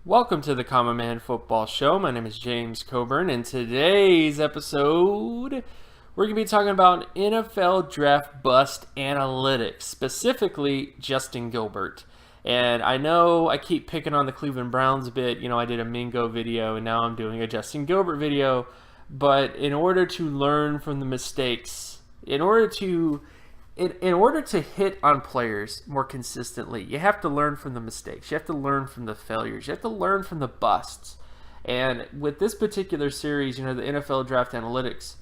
Welcome to the Common Man Football Show. My name is James Coburn, and today's episode, we're going to be talking about NFL Draft Bust Analytics, specifically Justin Gilbert. And I know I keep picking on the Cleveland Browns a bit. You know, I did a Mingo video, and now I'm doing a Justin Gilbert video. But in order to learn from the mistakes, in order to hit on players more consistently, you have to learn from the mistakes. You have to learn from the failures. You have to learn from the busts. And with this particular series, you know, the NFL Draft Analytics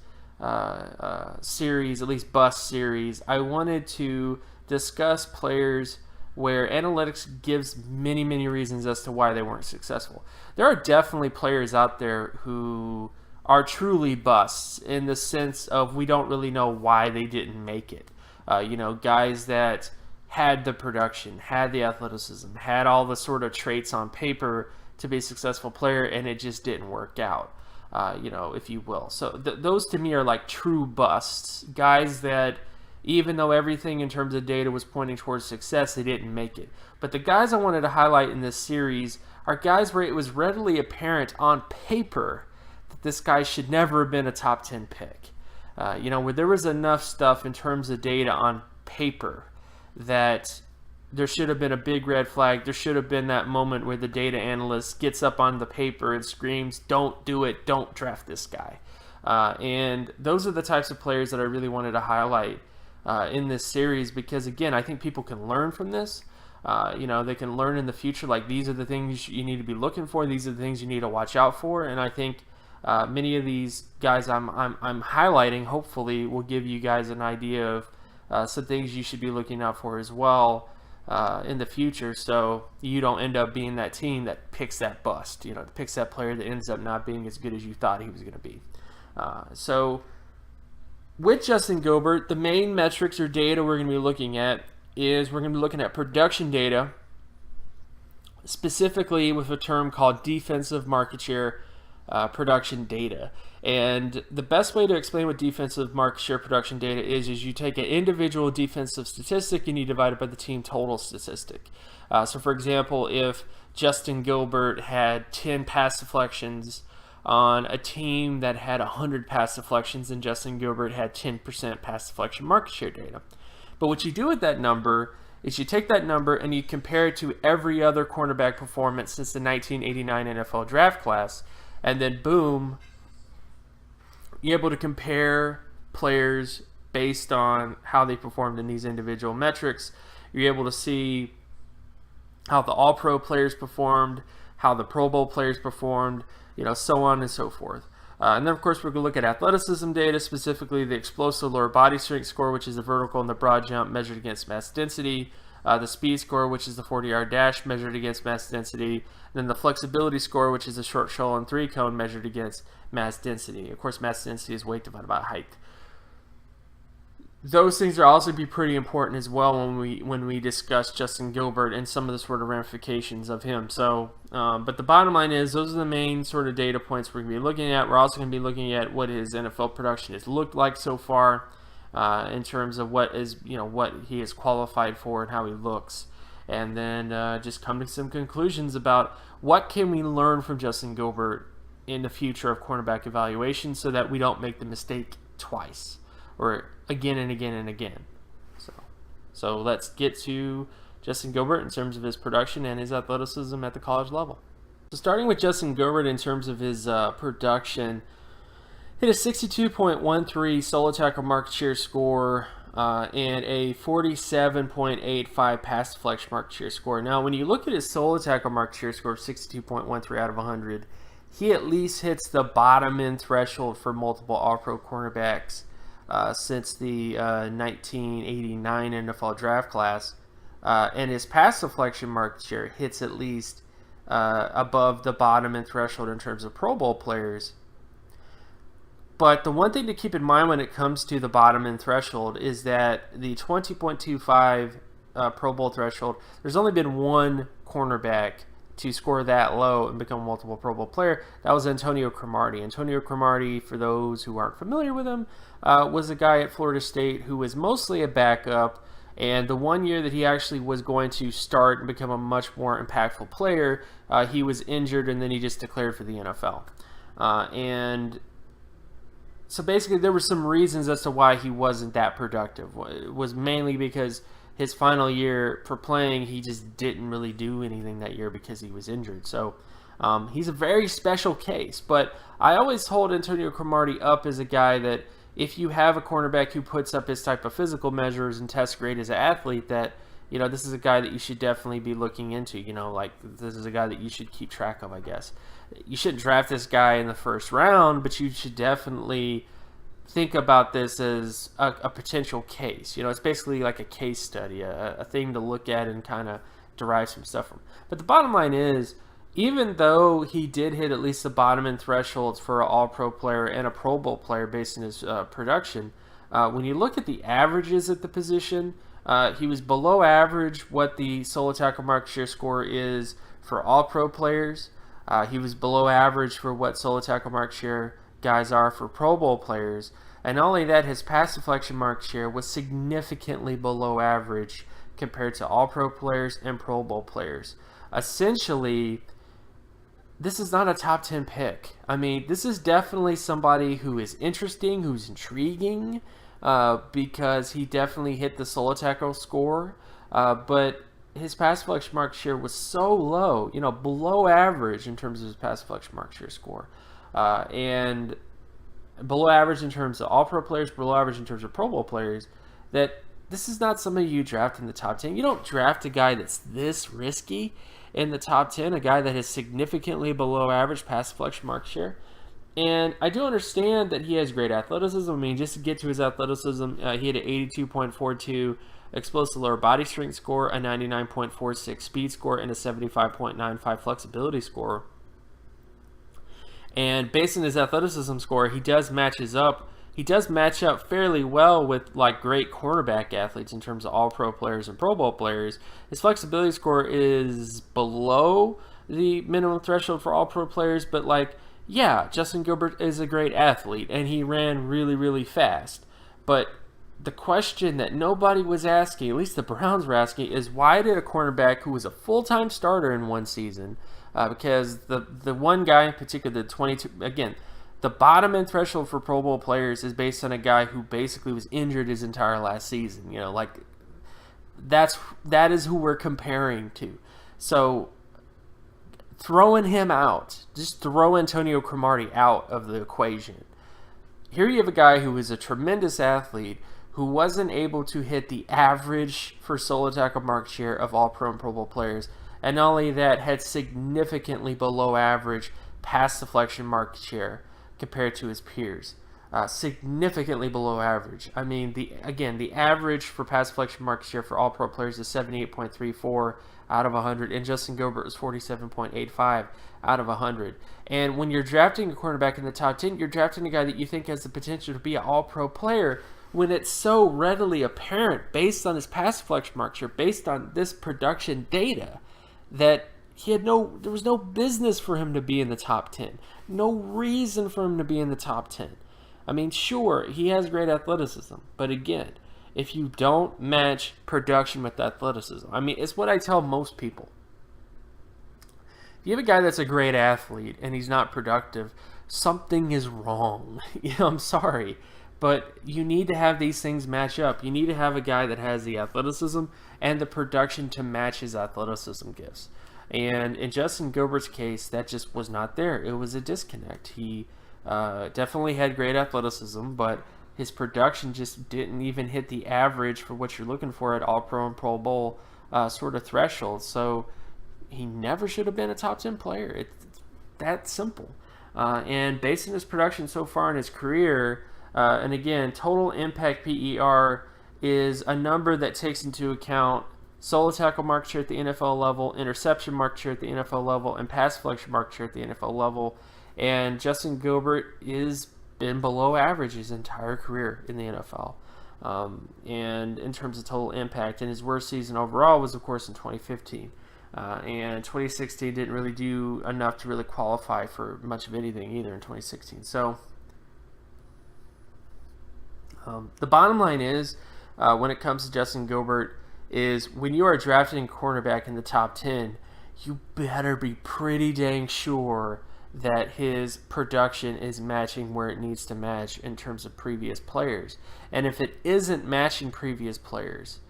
series, at least bust series, I wanted to discuss players where analytics gives many, many reasons as to why they weren't successful. There are definitely players out there who are truly busts in the sense of we don't really know why they didn't make it. Guys that had the production, had the athleticism, had all the sort of traits on paper to be a successful player, and it just didn't work out, if you will. So those to me are like true busts. Guys that, even though everything in terms of data was pointing towards success, they didn't make it. But the guys I wanted to highlight in this series are guys where it was readily apparent on paper that this guy should never have been a top 10 pick. Where there was enough stuff in terms of data on paper that there should have been a big red flag. There should have been that moment where the data analyst gets up on the paper and screams, "Don't do it, don't draft this guy." And those are the types of players that I really wanted to highlight in this series because, again, I think people can learn from this. They can learn in the future, like these are the things you need to be looking for. These are the things you need to watch out for. And I think many of these guys I'm highlighting hopefully will give you guys an idea of some things you should be looking out for as well in the future, so you don't end up being that team that picks that bust, picks that player that ends up not being as good as you thought he was going to be. So with Justin Gilbert, the main metrics or data we're going to be looking at is we're going to be looking at production data, specifically with a term called defensive market share production data. And the best way to explain what defensive market share production data is you take an individual defensive statistic and you divide it by the team total statistic. So for example, if Justin Gilbert had 10 pass deflections on a team that had 100 pass deflections, and Justin Gilbert had 10% pass deflection market share data. But what you do with that number is you take that number and you compare it to every other cornerback performance since the 1989 NFL draft class. And then, boom, you're able to compare players based on how they performed in these individual metrics. You're able to see how the All-Pro players performed, how the Pro Bowl players performed, so on and so forth. And then, of course, we're going to look at athleticism data, specifically the explosive lower body strength score, which is the vertical and the broad jump measured against mass density. The speed score, which is the 40-yard dash measured against mass density. Then the flexibility score, which is the short shuttle and three cone measured against mass density. Of course, mass density is weight divided by height. Those things are also be pretty important as well when we discuss Justin Gilbert and some of the sort of ramifications of him. So, but the bottom line is those are the main sort of data points we're going to be looking at. We're also going to be looking at what his NFL production has looked like so far. In terms of what he is qualified for and how he looks, and then just come to some conclusions about what can we learn from Justin Gilbert in the future of cornerback evaluation, so that we don't make the mistake twice or again and again and again. So let's get to Justin Gilbert in terms of his production and his athleticism at the college level. So starting with Justin Gilbert in terms of his production. Hit a 62.13 solo tackle market share score and a 47.85 pass deflection market share score. Now, when you look at his solo tackle market share score of 62.13 out of 100, he at least hits the bottom end threshold for multiple All-Pro cornerbacks since the 1989 NFL draft class. And his pass deflection market share hits at least above the bottom end threshold in terms of Pro Bowl players. But the one thing to keep in mind when it comes to the bottom end threshold is that the 20.25 Pro Bowl threshold, there's only been one cornerback to score that low and become a multiple Pro Bowl player. That was Antonio Cromartie. Antonio Cromartie, for those who aren't familiar with him, was a guy at Florida State who was mostly a backup, And the 1 year that he actually was going to start and become a much more impactful player, he was injured, and then he just declared for the NFL. And so basically there were some reasons as to why he wasn't that productive. It was mainly because his final year for playing, he just didn't really do anything that year because he was injured. So he's a very special case. But I always hold Antonio Cromartie up as a guy that if you have a cornerback who puts up his type of physical measures and tests great as an athlete, that, you know, this is a guy that you should definitely be looking into. You know, like, this is a guy that you should keep track of, I guess. You shouldn't draft this guy in the first round, but you should definitely think about this as a potential case. You know, it's basically like a case study, a thing to look at and kind of derive some stuff from. But the bottom line is, even though he did hit at least the bottom end thresholds for an all-pro player and a Pro Bowl player based on his production, when you look at the averages at the position, he was below average what the solo tackle market share score is for all-pro players. He was below average for what solo tackle market share guys are for Pro Bowl players. And not only that, his pass deflection market share was significantly below average compared to all-pro players and Pro Bowl players. Essentially, this is not a top 10 pick. I mean, this is definitely somebody who is interesting, who's intriguing, because he definitely hit the solo tackle score, but his pass deflection market share was so low, you know, below average in terms of his pass deflection market share score, and below average in terms of all-pro players, below average in terms of Pro Bowl players, that this is not somebody you draft in the top 10. You don't draft a guy that's this risky in the top 10, a guy that has significantly below average pass deflection market share. And I do understand that he has great athleticism. I mean, just to get to his athleticism, he had an 82.42 explosive lower body strength score, a 99.46 speed score, and a 75.95 flexibility score. And based on his athleticism score, he does match up fairly well with like great cornerback athletes in terms of all pro players and Pro Bowl players. His flexibility score is below the minimum threshold for all pro players, but like, yeah, Justin Gilbert is a great athlete and he ran really, really fast. But the question that nobody was asking, at least the Browns were asking, is why did a cornerback who was a full-time starter in one season, because the one guy in particular, the 22, again, the bottom end threshold for Pro Bowl players is based on a guy who basically was injured his entire last season. You know, like that is who we're comparing to. So throwing him out, just throw Antonio Cromartie out of the equation. Here you have a guy who is a tremendous athlete who wasn't able to hit the average for solo tackle market share of all Pro and Pro Bowl players, and not only that, had significantly below average pass deflection market share compared to his peers. Significantly below average. I mean, the average for pass deflection market share for all pro players is 78.34 out of 100, and Justin Gilbert was 47.85 out of 100. And when you're drafting a cornerback in the top 10, you're drafting a guy that you think has the potential to be an all-pro player when it's so readily apparent based on his pass deflection market share, based on this production data, that there was no business for him to be in the top 10. No reason for him to be in the top 10. I mean, sure, he has great athleticism, but again, if you don't match production with athleticism, I mean, it's what I tell most people. If you have a guy that's a great athlete and he's not productive, something is wrong. You know, I'm sorry, but you need to have these things match up. You need to have a guy that has the athleticism and the production to match his athleticism gifts. And in Justin Gilbert's case, that just was not there. It was a disconnect. He definitely had great athleticism, but his production just didn't even hit the average for what you're looking for at All-Pro and Pro Bowl sort of threshold. So he never should have been a top 10 player. It's that simple. And based on his production so far in his career, and again, total impact PER is a number that takes into account solo tackle market share at the NFL level, interception market share at the NFL level, and pass deflection market share at the NFL level. And Justin Gilbert is been below average his entire career in the NFL. And in terms of total impact, and his worst season overall was, of course, in 2015. And 2016 didn't really do enough to really qualify for much of anything either in 2016. So the bottom line is, when it comes to Justin Gilbert is when you are drafting cornerback in the top 10, you better be pretty dang sure that his production is matching where it needs to match in terms of previous players. And if it isn't matching previous players,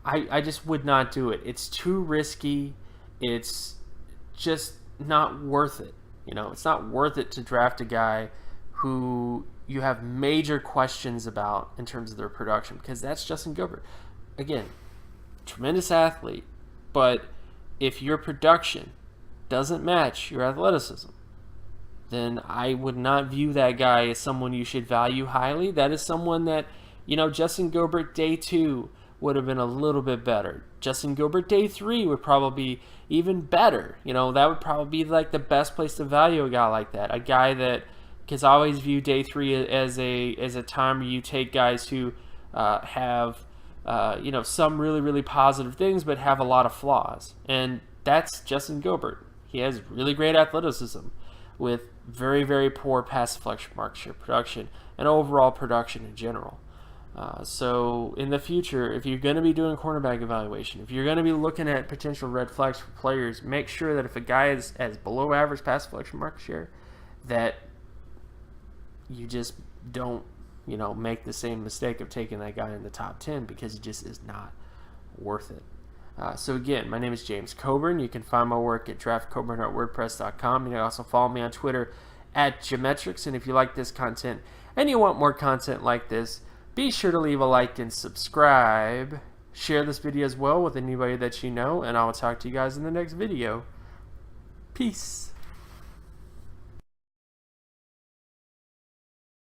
I just would not do it. It's too risky. It's just not worth it. It's not worth it to draft a guy who you have major questions about in terms of their production, because that's Justin Gilbert. Again, tremendous athlete, but if your production doesn't match your athleticism, then I would not view that guy as someone you should value highly. That is someone that, Justin Gilbert day 2 would have been a little bit better. Justin Gilbert day 3 would probably be even better. That would probably be like the best place to value a guy like that. A guy that, because I always view day 3 as a time where you take guys who have some really, really positive things, but have a lot of flaws. And that's Justin Gilbert. He has really great athleticism with very, very poor pass deflection market share production and overall production in general. So in the future, if you're going to be doing cornerback evaluation, if you're going to be looking at potential red flags for players, make sure that if a guy has below average pass deflection market share, that you just don't make the same mistake of taking that guy in the top 10, because it just is not worth it. So again, my name is James Coburn. You can find my work at draftcoburn.wordpress.com. You can also follow me on Twitter at Geometrics. And if you like this content and you want more content like this, be sure to leave a like and subscribe. Share this video as well with anybody that you know, and I will talk to you guys in the next video. Peace.